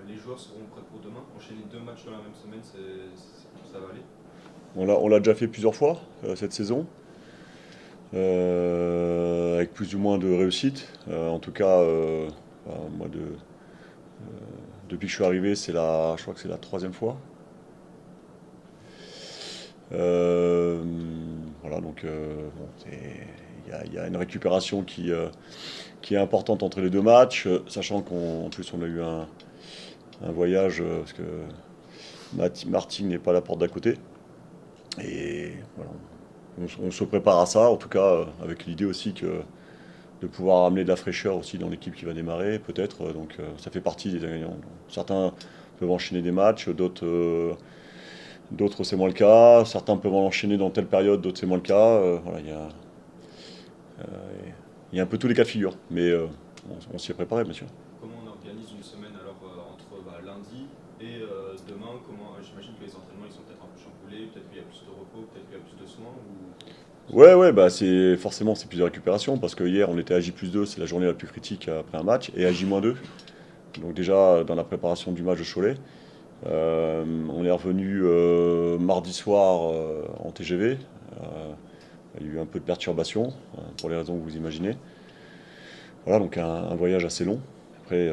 Les joueurs seront prêts pour demain. Enchaîner deux matchs dans la même semaine, ça va aller. On l'a déjà fait plusieurs fois cette saison, avec plus ou moins de réussite. En tout cas, moi, depuis que je suis arrivé, je crois que c'est la troisième fois. Euh, voilà, donc bon, il y a une récupération qui est importante entre les deux matchs, sachant qu'en plus on a eu un voyage, parce que Martin n'est pas à la porte d'à côté. Et voilà, on se prépare à ça, en tout cas avec l'idée aussi de pouvoir amener de la fraîcheur aussi dans l'équipe qui va démarrer, peut-être. Donc ça fait partie des ingrédients. Certains peuvent enchaîner des matchs, d'autres c'est moins le cas. Certains peuvent en enchaîner dans telle période, d'autres c'est moins le cas. Voilà, euh, il y a un peu tous les cas de figure, mais on s'y est préparé, bien sûr. Comment on organise une semaine alors entre lundi et demain j'imagine que les entraînements ils sont peut-être un peu chamboulés, peut-être qu'il y a plus de repos, peut-être qu'il y a plus de soins Ouais, ouais, bah forcément c'est plus de récupération parce que hier on était à J+2, c'est la journée la plus critique après un match, et à J-2. Donc déjà dans la préparation du match de Cholet, on est revenu mardi soir en TGV. Il y a eu un peu de perturbation pour les raisons que vous imaginez. Voilà, donc un voyage assez long. Après,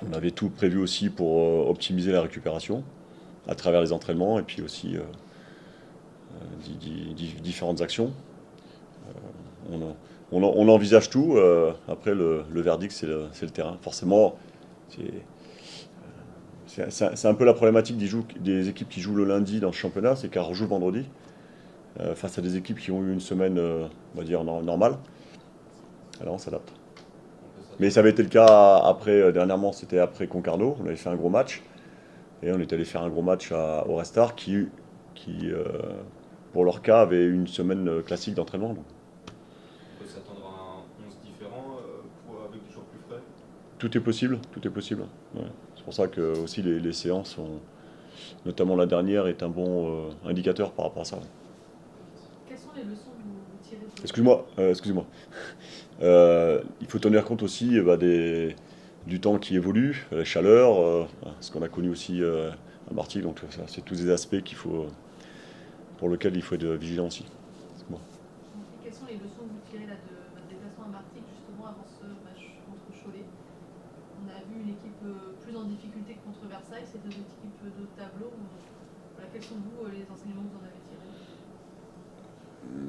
on avait tout prévu aussi pour optimiser la récupération à travers les entraînements et puis aussi différentes actions. On, on envisage tout. Après, le verdict, c'est le terrain. Forcément, c'est c'est un peu la problématique des équipes qui jouent le lundi dans ce championnat, c'est qu'elles rejouent le vendredi, face à des équipes qui ont eu une semaine, on va dire, normale. Alors on s'adapte. on peut Mais ça s'adapter. avait été le cas après, dernièrement, c'était après Concarneau, on avait fait un gros match, et on est allé faire un gros match à Orestar qui pour leur cas, avait une semaine classique d'entraînement. On peut s'attendre à un 11 différent avec des joueurs plus frais. Tout est possible, tout est possible. Ouais. C'est pour ça que aussi les séances, notamment la dernière, est un bon indicateur par rapport à ça. Quelles sont les leçons que vous tirez de votre Excuse-moi, excuse-moi. Il faut tenir compte aussi du temps qui évolue, la chaleur, ce qu'on a connu aussi à Martigues. Donc ça, c'est tous des aspects pour lesquels il faut être vigilant aussi. Excuse-moi. Et quelles sont les leçons que vous tirez là, de votre déplacement à Martigues, justement avant ce match contre Cholet? On a vu une équipe plus en difficulté que contre Versailles, ces deux équipes de tableau. Voilà, quels sont vous les enseignements que vous en avez tirés?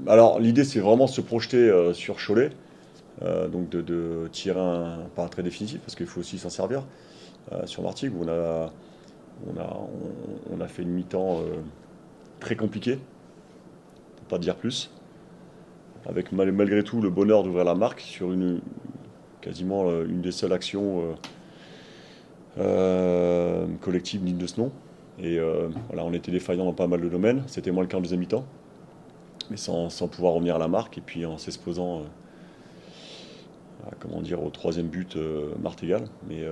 Alors l'idée, c'est vraiment de se projeter sur Cholet, donc de tirer pas un trait définitif, parce qu'il faut aussi s'en servir. Sur Martigues, où on a fait une mi-temps très compliquée, pour pas dire plus, avec malgré tout le bonheur d'ouvrir la marque sur quasiment une des seules actions collectives dignes de ce nom. Et voilà, on était défaillant dans pas mal de domaines. C'était moins le cas en deuxième mi-temps, mais sans pouvoir revenir à la marque. Et puis en s'exposant comment dire, au troisième but Martégal. Mais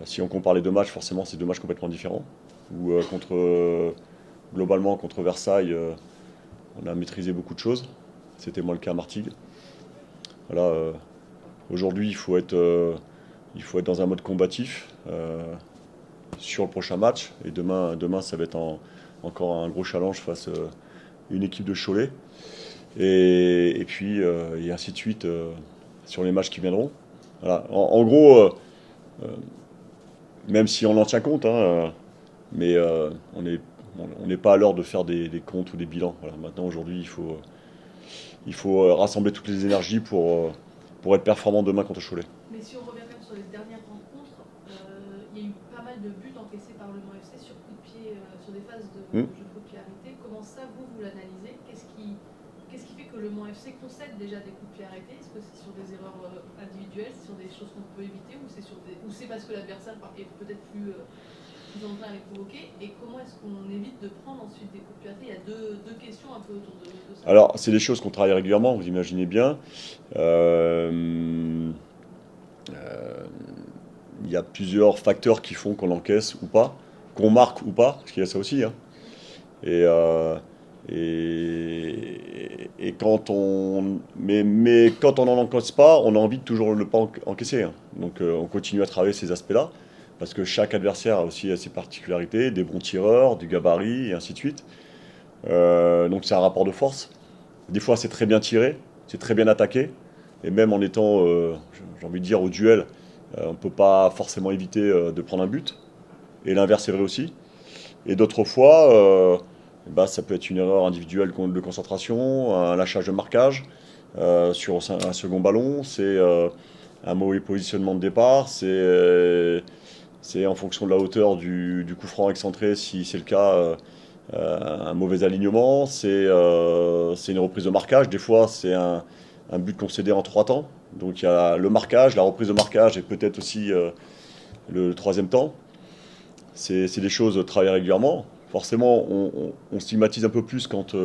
si on compare les deux matchs, forcément, c'est deux matchs complètement différents. Où globalement, contre Versailles, on a maîtrisé beaucoup de choses. C'était moins le cas à Martigues. Voilà, aujourd'hui, il faut être dans un mode combatif sur le prochain match. Et demain ça va être encore un gros challenge face à une équipe de Cholet. Et puis, et ainsi de suite sur les matchs qui viendront. Voilà. En gros, même si on en tient compte, hein, mais on n'est pas à l'heure de faire des comptes ou des bilans. Voilà. Maintenant, aujourd'hui, il faut rassembler toutes les énergies pour être performant demain contre Cholet. Mais si on revient quand même sur les dernières rencontres, il y a eu pas mal de buts encaissés par le Mans FC sur coup de pied, sur des phases Hmm. de jeu de coup de pied arrêté. Comment ça, vous l'analysez? Qu'est-ce qui fait que le Mans FC concède déjà des coups de pied arrêtés? Est-ce que c'est sur des erreurs individuelles, c'est sur des choses qu'on peut éviter, ou c'est parce que l'adversaire est peut-être plus enclin à les provoquer? Et comment est-ce qu'on évite de prendre ensuite des coups de pied arrêtés? Il y a deux questions un peu autour de ça. Alors, c'est des choses qu'on travaille régulièrement, vous imaginez bien. Euh, euh, il y a plusieurs facteurs qui font qu'on encaisse ou pas, qu'on marque ou pas, parce qu'il y a ça aussi, hein. Et, euh, Et mais quand on n'en encaisse pas, on a envie de toujours ne pas encaisser, hein. Donc on continue à travailler ces aspects-là, parce que chaque adversaire a aussi ses particularités, des bons tireurs, du gabarit, et ainsi de suite. Donc c'est un rapport de force. Des fois c'est très bien tiré, c'est très bien attaqué, et même en étant, j'ai envie de dire, au duel, on ne peut pas forcément éviter de prendre un but. Et l'inverse est vrai aussi. Et d'autres fois, bah, ça peut être une erreur individuelle de concentration, un lâchage de marquage sur un second ballon, c'est un mauvais positionnement de départ, c'est en fonction de la hauteur du coup franc excentré, si c'est le cas, un mauvais alignement, c'est une reprise de marquage, des fois c'est un but concédé en trois temps. Donc il y a le marquage, la reprise de marquage et peut-être aussi le troisième temps. C'est des choses travaillées régulièrement. Forcément, on stigmatise un peu plus quand,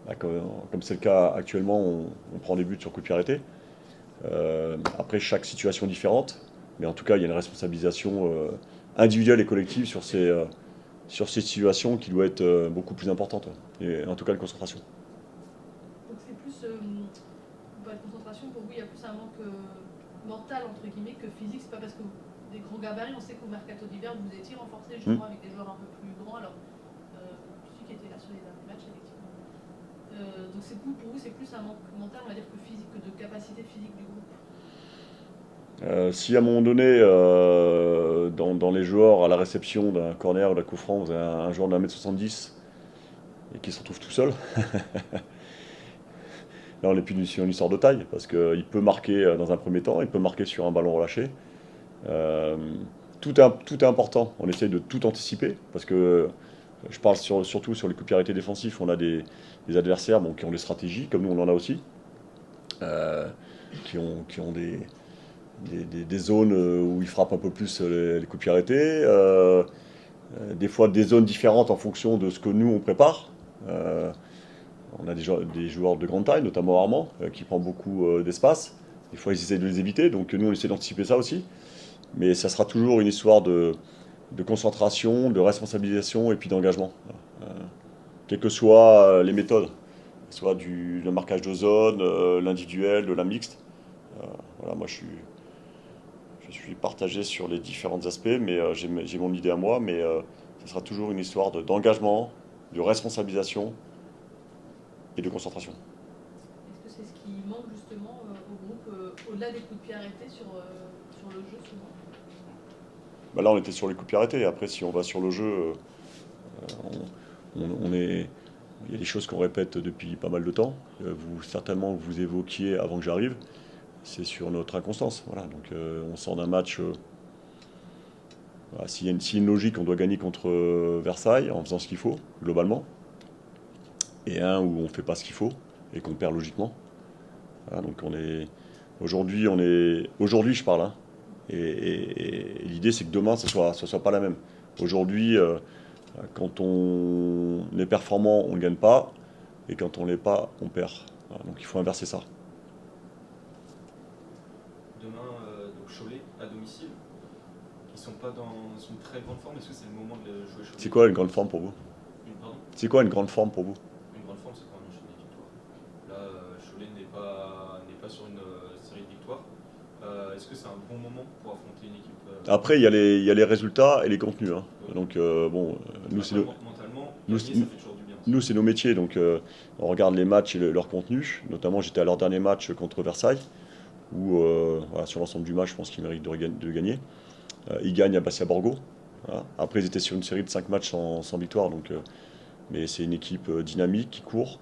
bah, comme c'est le cas actuellement, on prend des buts sur coup de pied arrêté. Après, chaque situation est différente, mais en tout cas, il y a une responsabilisation individuelle et collective sur ces situations qui doit être beaucoup plus importante, ouais. Et en tout cas, la concentration. Donc c'est plus bah, de concentration, pour vous il y a plus un manque mental entre guillemets que physique. C'est pas parce que des grands gabarits, on sait qu'au mercato d'hiver vous étiez renforcé justement avec des joueurs un peu plus grands. Alors celui qui était là sur les derniers matchs effectivement. Donc c'est pour vous c'est plus un manque mental on va dire que physique, que de capacité physique du groupe. Si à un moment donné, dans les joueurs, à la réception d'un corner ou d'un coup franc, vous avez un joueur d'1m70 et qui se retrouve tout seul, là on n'est plus sur une histoire de taille, parce qu'il peut marquer dans un premier temps, il peut marquer sur un ballon relâché. Euh, tout est important, on essaye de tout anticiper, parce que je parle surtout sur les coups de pied arrêtés défensifs, on a des adversaires bon, qui ont des stratégies, comme nous on en a aussi, euh, qui ont des zones où ils frappent un peu plus les coups de pied arrêtés, des fois des zones différentes en fonction de ce que nous on prépare. On a des joueurs de grande taille, notamment Armand, qui prend beaucoup d'espace. Des fois, ils essaient de les éviter, donc nous, on essaie d'anticiper ça aussi. Mais ça sera toujours une histoire de concentration, de responsabilisation et puis d'engagement. Euh, Quelles que soient les méthodes, soit le marquage de zone, l'individuel, de la mixte. Voilà, moi, je suis partagé sur les différents aspects, mais j'ai mon idée à moi, mais ça sera toujours une histoire d'engagement, de responsabilisation et de concentration. Est-ce que c'est ce qui manque justement au groupe au-delà des coups de pied arrêtés sur le jeu souvent? Bah là, on était sur les coups de pied arrêtés. Après, si on va sur le jeu, on est... il y a des choses qu'on répète depuis pas mal de temps. Certainement, vous évoquiez avant que j'arrive, c'est sur notre inconstance. Voilà, donc on sort d'un match. Voilà, s'il y a une logique, on doit gagner contre Versailles en faisant ce qu'il faut, globalement. Et un où on ne fait pas ce qu'il faut et qu'on perd logiquement. Voilà, donc aujourd'hui, je parle, hein. Et l'idée, c'est que demain, ça soit pas la même. Aujourd'hui, quand on est performant, on ne gagne pas. Et quand on ne l'est pas, on perd. Voilà, donc il faut inverser ça. Demain, donc Cholet à domicile, qui sont pas dans une très grande forme. Est-ce que c'est le moment de jouer Cholet? C'est quoi une grande forme pour vous? Pardon. C'est quoi une grande forme pour vous? Une grande forme, c'est quand même enchaîner les victoires. Là, Cholet n'est pas sur une série de victoires. Est-ce que c'est un bon moment pour affronter une équipe Après, il y a les résultats et les contenus, hein. Oui. Donc, bon, nous, c'est mentalement, nous, gagner, ça fait toujours du bien. nous, c'est nos métiers. Donc, on regarde les matchs et leur contenu. Notamment, j'étais à leur dernier match contre Versailles, où, voilà, sur l'ensemble du match, je pense qu'ils méritent de gagner. Ils gagnent à Bastia-Borgo. Voilà. Après, ils étaient sur une série de 5 matchs sans victoire. Donc, mais c'est une équipe dynamique, qui court,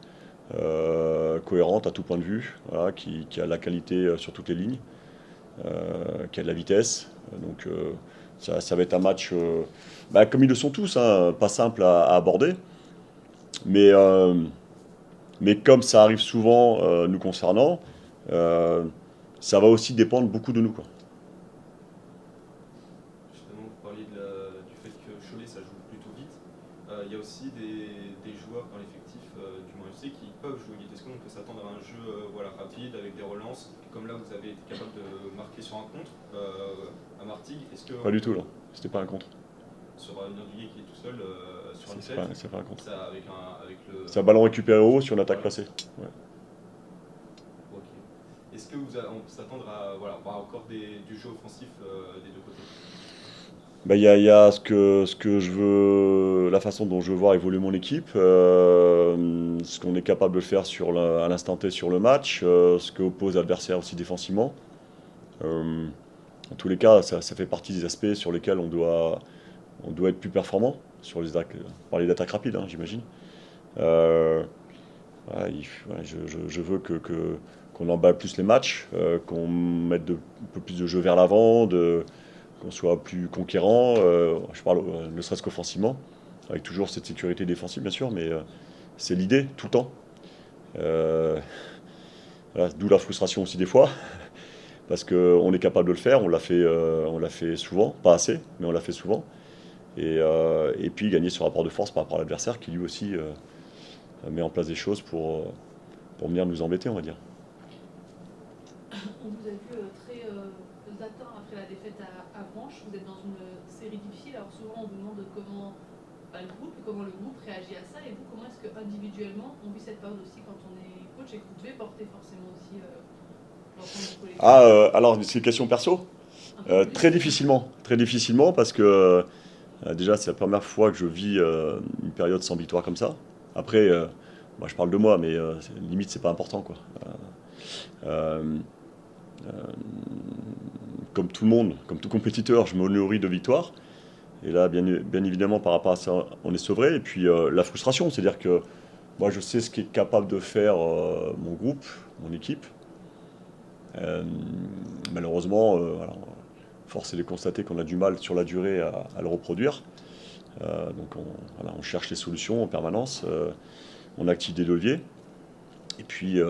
cohérente à tout point de vue, voilà, qui a la qualité sur toutes les lignes, qui a de la vitesse. Donc ça va être un match, bah, comme ils le sont tous, hein, pas simple à aborder. Mais, euh, mais comme ça arrive souvent nous concernant, euh, ça va aussi dépendre beaucoup de nous, quoi. Justement, vous parliez du fait que Cholet, ça joue plutôt vite. Il y a aussi des joueurs dans l'effectif du Mans FC qui peuvent jouer vite. Est-ce qu'on peut s'attendre à un jeu voilà, rapide avec des relances, comme là vous avez été capable de marquer sur un contre à Martigues? Est-ce que Pas du tout, là. C'était pas un contre. sur une Andouillé qui est tout seul sur une C'est tête. c'est pas un contre. Ça, avec le... C'est un ballon récupéré haut sur une attaque Voilà. placée. Ouais. Ok. Est-ce que on peut s'attendre à encore du jeu offensif des deux côtés? Bah, il y a ce que je veux, la façon dont je veux voir évoluer mon équipe, ce qu'on est capable de faire à l'instant T sur le match, ce que oppose l'adversaire aussi défensivement. Euh, En tous les cas, ça fait partie des aspects sur lesquels on doit être plus performant, sur les attaques, parler d'attaque rapide, hein, j'imagine. Euh, ouais, je veux qu'on emballe plus les matchs, qu'on mette un peu plus de jeu vers l'avant, qu'on soit plus conquérant, je parle ne serait-ce qu'offensivement, avec toujours cette sécurité défensive bien sûr, mais c'est l'idée tout le temps. Euh, voilà, d'où la frustration aussi des fois, parce qu'on est capable de le faire, on l'a fait souvent, pas assez, mais on l'a fait souvent. Et puis gagner ce rapport de force par rapport à l'adversaire qui lui aussi met en place des choses pour venir nous embêter, on va dire. On vous a vu très atteint après la défaite à Branche. Vous êtes dans une série difficile. Alors souvent, on vous demande comment comment le groupe réagit à ça. Et vous, comment est-ce que individuellement, on vit cette période aussi quand on est coach et que vous devez porter forcément aussi l'ensemble du collectif? Alors c'est une question perso. Très difficilement parce que déjà c'est la première fois que je vis une période sans victoire comme ça. Après, moi je parle de moi, mais limite c'est pas important quoi. Euh, euh, Comme tout le monde, comme tout compétiteur, je me nourris de victoires. Et là, bien évidemment, par rapport à ça, on est sevré. Et puis la frustration, c'est-à-dire que moi je sais ce qu'est capable de faire mon groupe, mon équipe. Euh, Malheureusement, voilà, force est de constater qu'on a du mal sur la durée à le reproduire. Donc voilà, on cherche les solutions en permanence, on active des leviers. Et puis,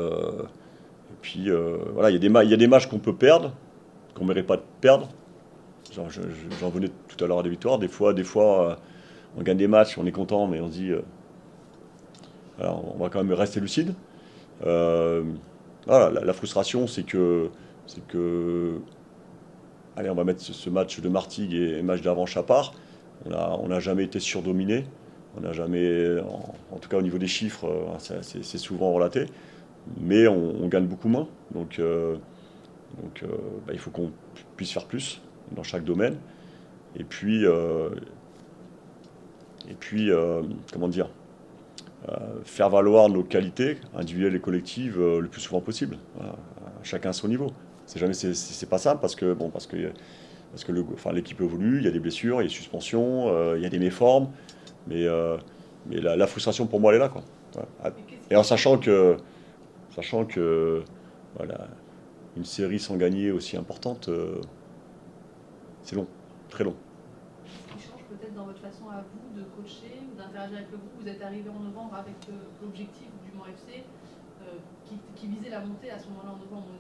voilà, il y a des matchs qu'on peut perdre, qu'on ne mérite pas de perdre. J'en venais tout à l'heure à des victoires. Des fois on gagne des matchs, on est content, mais on se dit, alors, on va quand même rester lucide. Euh, voilà, la frustration, c'est que allez, on va mettre ce match de Martigues et match d'Avanche à part. On n'a jamais été surdominé. On n'a jamais, en tout cas au niveau des chiffres, c'est souvent relaté. Mais on gagne beaucoup moins. Donc bah, il faut qu'on puisse faire plus dans chaque domaine. Et puis, comment dire, faire valoir nos qualités individuelles et collectives le plus souvent possible. Voilà, chacun à son niveau. C'est pas simple parce que l'équipe évolue, il y a des blessures, il y a des suspensions, il y a des méformes, mais, la frustration pour moi elle est là quoi. Voilà. Et en sachant que voilà, une série sans gagner aussi importante, c'est long, très long. Ce qui change peut-être dans votre façon à vous de coacher ou d'interagir avec le groupe. Vous êtes arrivé en novembre avec l'objectif du Mans FC qui visait la montée à ce moment-là en novembre,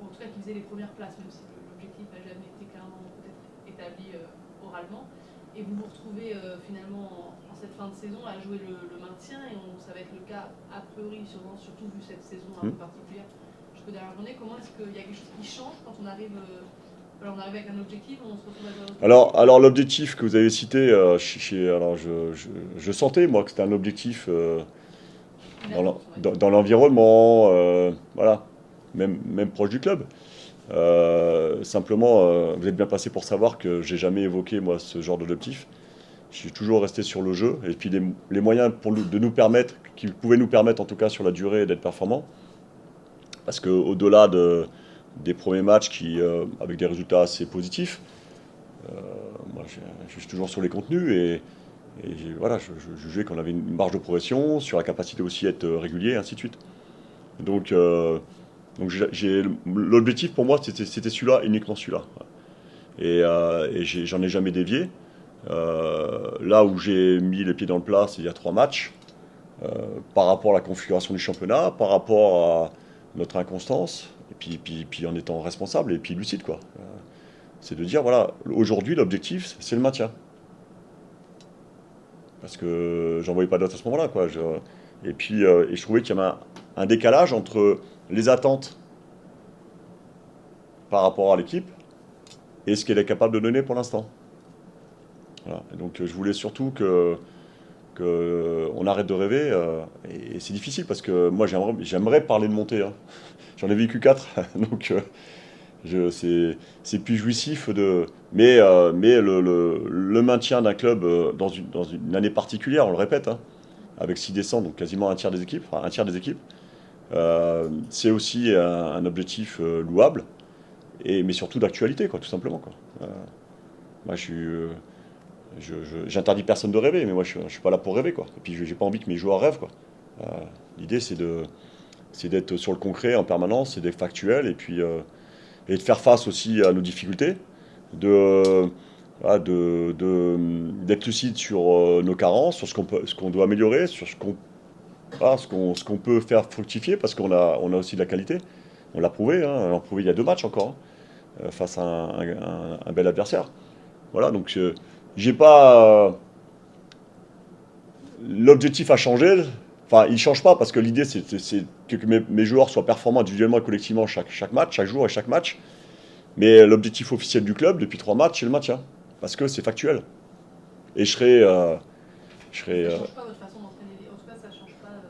en tout cas qui visait les premières places, même si l'objectif n'a jamais été clairement peut-être établi oralement. Et vous vous retrouvez finalement en cette fin de saison à jouer le maintien, et ça va être le cas a priori, sûrement, surtout vu cette saison un peu particulière jusqu'aux dernières journées. Comment est-ce qu'il y a quelque chose qui change quand on arrive avec un objectif, on se retrouve à Alors l'objectif que vous avez cité, alors je sentais moi que c'était un objectif dans l'environnement, voilà, même proche du club. Simplement, vous êtes bien passé pour savoir que j'ai jamais évoqué moi ce genre d'objectif. Je suis toujours resté sur le jeu et puis les moyens de nous permettre, qui pouvaient nous permettre en tout cas sur la durée d'être performants. Parce qu'au-delà des premiers matchs avec des résultats assez positifs, moi je suis toujours sur les contenus et voilà, je jugeais qu'on avait une marge de progression, sur la capacité aussi à être régulier et ainsi de suite. Donc, l'objectif pour moi c'était celui-là, uniquement celui-là. Et j'en ai jamais dévié. Là où j'ai mis les pieds dans le plat, c'est il y a 3 matchs. Par rapport à la configuration du championnat, par rapport à notre inconstance, et puis en étant responsable et puis lucide quoi. C'est de dire voilà, aujourd'hui l'objectif c'est le maintien. Parce que j'en voyais pas d'autre à ce moment-là quoi. Et puis et je trouvais qu'il y avait un décalage entre les attentes par rapport à l'équipe et ce qu'elle est capable de donner pour l'instant. Voilà. Et donc je voulais surtout qu'on arrête de rêver. Et c'est difficile parce que moi j'aimerais parler de montée, hein. J'en ai vécu 4, donc c'est plus jouissif de. Mais le maintien d'un club dans une année particulière, on le répète, hein, avec 6 descentes, donc quasiment un tiers des équipes, enfin, un tiers des équipes, c'est aussi un objectif louable, mais surtout d'actualité, quoi, tout simplement, quoi. Moi, j'interdis personne de rêver, mais moi, je suis pas là pour rêver, quoi. Et puis, j'ai pas envie que mes joueurs rêvent, quoi. Euh, L'idée, c'est d'être sur le concret en permanence, c'est d'être factuel, et de faire face aussi à nos difficultés, voilà, d'être lucide sur nos carences, sur ce qu'on doit améliorer, sur voilà, ce qu'on peut faire fructifier, parce on a aussi de la qualité. On l'a prouvé, hein, on l'a prouvé il y a 2 matchs encore, hein, face à un bel adversaire. Voilà, donc j'ai pas. L'objectif a changé. Enfin, il ne change pas parce que l'idée, c'est que mes joueurs soient performants individuellement et collectivement chaque match, chaque jour et chaque match. Mais l'objectif officiel du club depuis 3 matchs, c'est le maintien. Parce que c'est factuel. Et je serai. Ça change pas votre façon d'entraîner. En tout cas, ça change pas la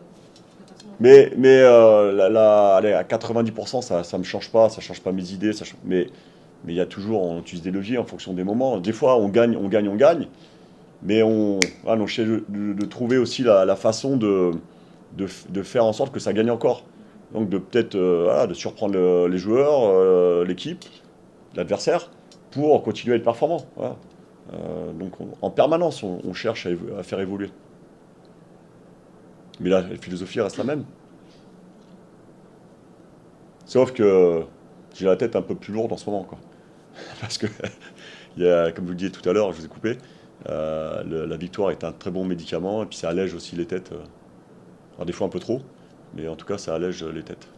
façon d'entraîner. Allez, à 90%, ça ne me change pas. Ça ne change pas mes idées. Mais il y a toujours, on utilise des leviers en fonction des moments. Des fois, on gagne. Mais voilà, donc j'essaie de trouver aussi la façon de faire en sorte que ça gagne encore. Donc de peut-être voilà, de surprendre les joueurs, l'équipe, l'adversaire, pour continuer à être performant. Voilà. Donc en permanence, on cherche à faire évoluer. Mais la philosophie reste la même. Sauf que j'ai la tête un peu plus lourde en ce moment, quoi. Parce que, comme vous le disiez tout à l'heure, je vous ai coupé, la victoire est un très bon médicament, et puis ça allège aussi les têtes. Alors des fois un peu trop, mais en tout cas ça allège les têtes.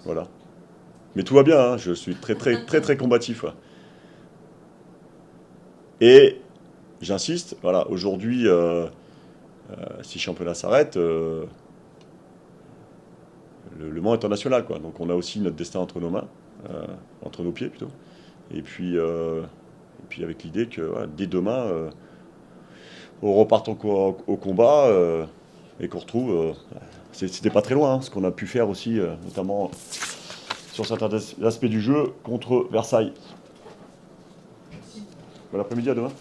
Voilà. Mais tout va bien, hein, je suis très combatif. Ouais. Et j'insiste, voilà, aujourd'hui, si le championnat s'arrête, le Mans est international, quoi. Donc on a aussi notre destin entre nos mains, entre nos pieds plutôt. Et puis avec l'idée que voilà, dès demain, on reparte au combat et qu'on retrouve. C'était pas très loin, hein, ce qu'on a pu faire aussi, notamment sur certains aspects du jeu contre Versailles. Bon après-midi, à demain.